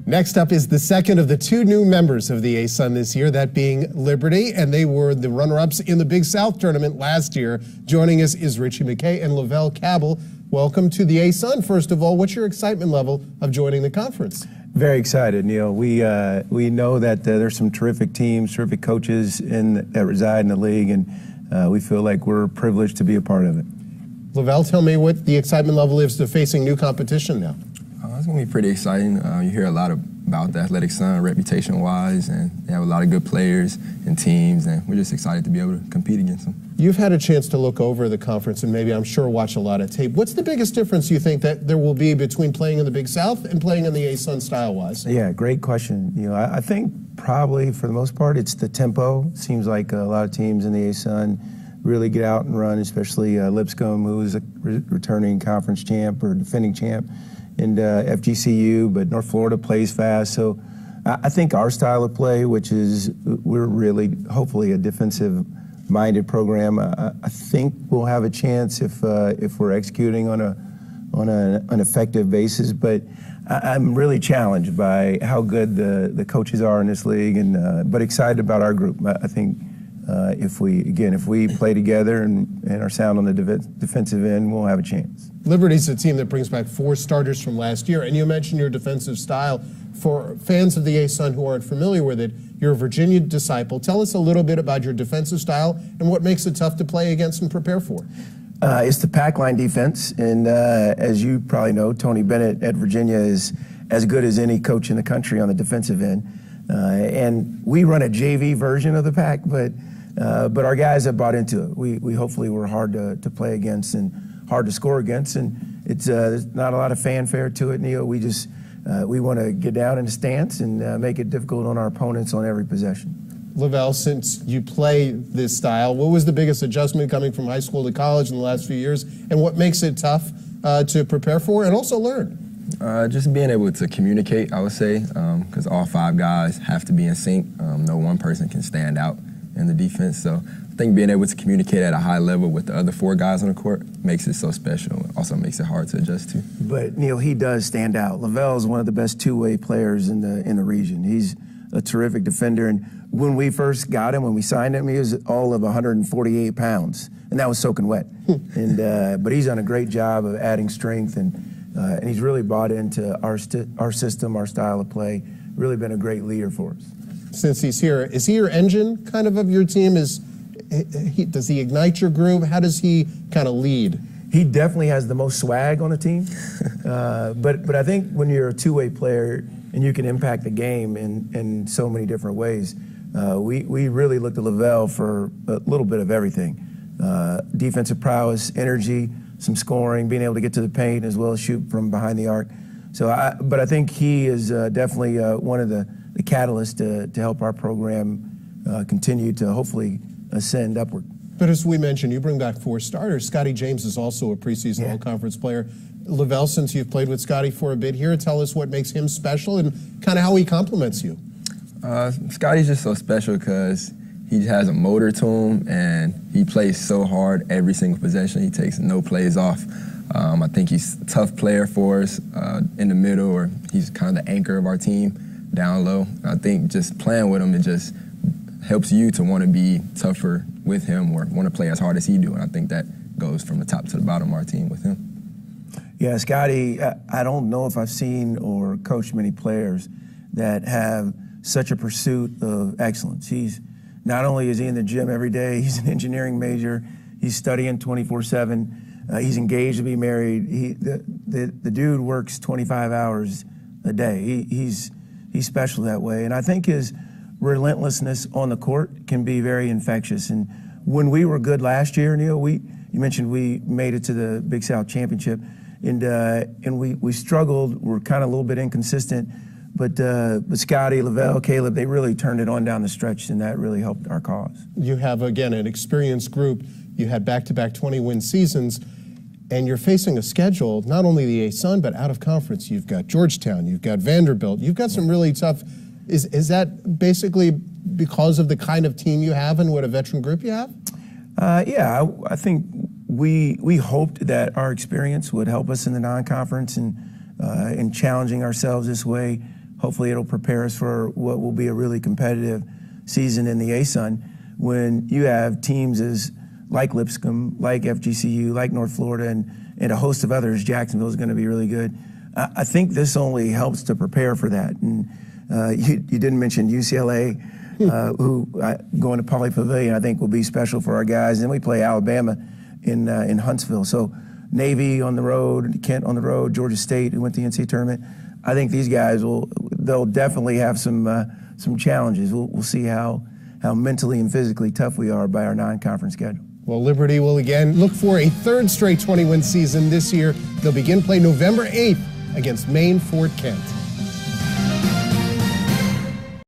Next up is the second of the two new members of the ASUN this year, that being Liberty, and they were the runner-ups in the Big South tournament last year. Joining us is Richie Mackay and Lavalle Cabell. Welcome to the ASUN. First of all, what's your excitement level of joining the conference? Very excited, Neil. We know that there's some terrific teams, terrific coaches that reside in the league, and we feel like we're privileged to be a part of it. Lavalle, tell me what the excitement level is to facing new competition now. It's going to be pretty exciting. You hear a lot about the Athletic Sun reputation-wise, and they have a lot of good players and teams, and we're just excited to be able to compete against them. You've had a chance to look over the conference and maybe, I'm sure, watch a lot of tape. What's the biggest difference you think that there will be between playing in the Big South and playing in the ASUN style-wise? Yeah, great question. I think probably for the most part it's the tempo. It seems like a lot of teams in the ASUN really get out and run, especially Lipscomb, who's a returning conference champ or defending champ, and FGCU, but North Florida plays fast. So I think our style of play, which is we're really hopefully a defensive-minded program, I think we'll have a chance if we're executing on an effective basis. But I'm really challenged by how good the coaches are in this league, and but excited about our group. I think if we play together and are sound on the defensive end, we'll have a chance. Liberty's a team that brings back 4 starters from last year, and you mentioned your defensive style. For fans of the ASUN who aren't familiar with it, you're a Virginia disciple. Tell us a little bit about your defensive style and what makes it tough to play against and prepare for. It's the pack line defense, and as you probably know, Tony Bennett at Virginia is as good as any coach in the country on the defensive end. And we run a JV version of the pack, but our guys have bought into it. We hopefully were hard to play against and hard to score against, and it's there's not a lot of fanfare to it, Neil. We just we want to get down in the stance and make it difficult on our opponents on every possession. Lavalle, since you play this style, what was the biggest adjustment coming from high school to college in the last few years, and what makes it tough to prepare for and also learn? Just being able to communicate, I would say, because all 5 guys have to be in sync. No one person can stand out in the defense. So I think being able to communicate at a high level with the other 4 guys on the court makes it so special. It also makes it hard to adjust to. But Neil, he does stand out. Lavalle is one of the best two-way players in the region. He's a terrific defender, and when we first got him, when we signed him, he was all of 148 pounds, and that was soaking wet. But he's done a great job of adding strength, and he's really bought into our system, our style of play. Really been a great leader for us. Since he's here, is he your engine kind of your team? Does he ignite your group? How does he kind of lead? He definitely has the most swag on the team. But I think when you're a two-way player and you can impact the game in so many different ways, we really looked at Lavalle for a little bit of everything. Defensive prowess, energy, some scoring, being able to get to the paint as well as shoot from behind the arc. But I think he is definitely one of the catalysts to help our program continue to hopefully ascend upward. But as we mentioned, you bring back 4 starters. Scotty James is also a preseason all-conference player. Lavalle, since you've played with Scotty for a bit here, tell us what makes him special and kind of how he complements you. Scotty's just so special because he has a motor to him, and he plays so hard every single possession. He takes no plays off. I think he's a tough player for us in the middle, or he's kind of the anchor of our team down low. I think just playing with him, it just helps you to want to be tougher with him or want to play as hard as he do, and I think that goes from the top to the bottom of our team with him. Yeah, Scotty, I don't know if I've seen or coached many players that have such a pursuit of excellence. He's not only is he in the gym every day, he's an engineering major, he's studying 24/7, he's engaged to be married. The dude works 25 hours a day. He's special that way, and I think his relentlessness on the court can be very infectious. And when we were good last year, Neil, you mentioned we made it to the Big South Championship, and we struggled. We're kind of a little bit inconsistent, but Scotty, Lavalle, Caleb, they really turned it on down the stretch, and that really helped our cause. You have, again, an experienced group. You had back-to-back 20-win seasons, and you're facing a schedule, not only the ASUN, but out of conference. You've got Georgetown, you've got Vanderbilt, you've got some really tough. Is that basically because of the kind of team you have and what a veteran group you have? Yeah, I think we hoped that our experience would help us in the non-conference and in challenging ourselves this way. hopefully it'll prepare us for what will be a really competitive season in the ASUN when you have teams like Lipscomb, like FGCU, like North Florida, and a host of others. Jacksonville is going to be really good. I think this only helps to prepare for that. And you didn't mention UCLA, who going to Poly Pavilion I think will be special for our guys. And then we play Alabama in Huntsville. So Navy on the road, Kent on the road, Georgia State, who went to the NCAA tournament. I think these guys they'll definitely have some challenges. We'll see how mentally and physically tough we are by our non-conference schedule. Well, Liberty will again look for a third straight 20-win season this year. They'll begin play November 8th against Maine Fort Kent.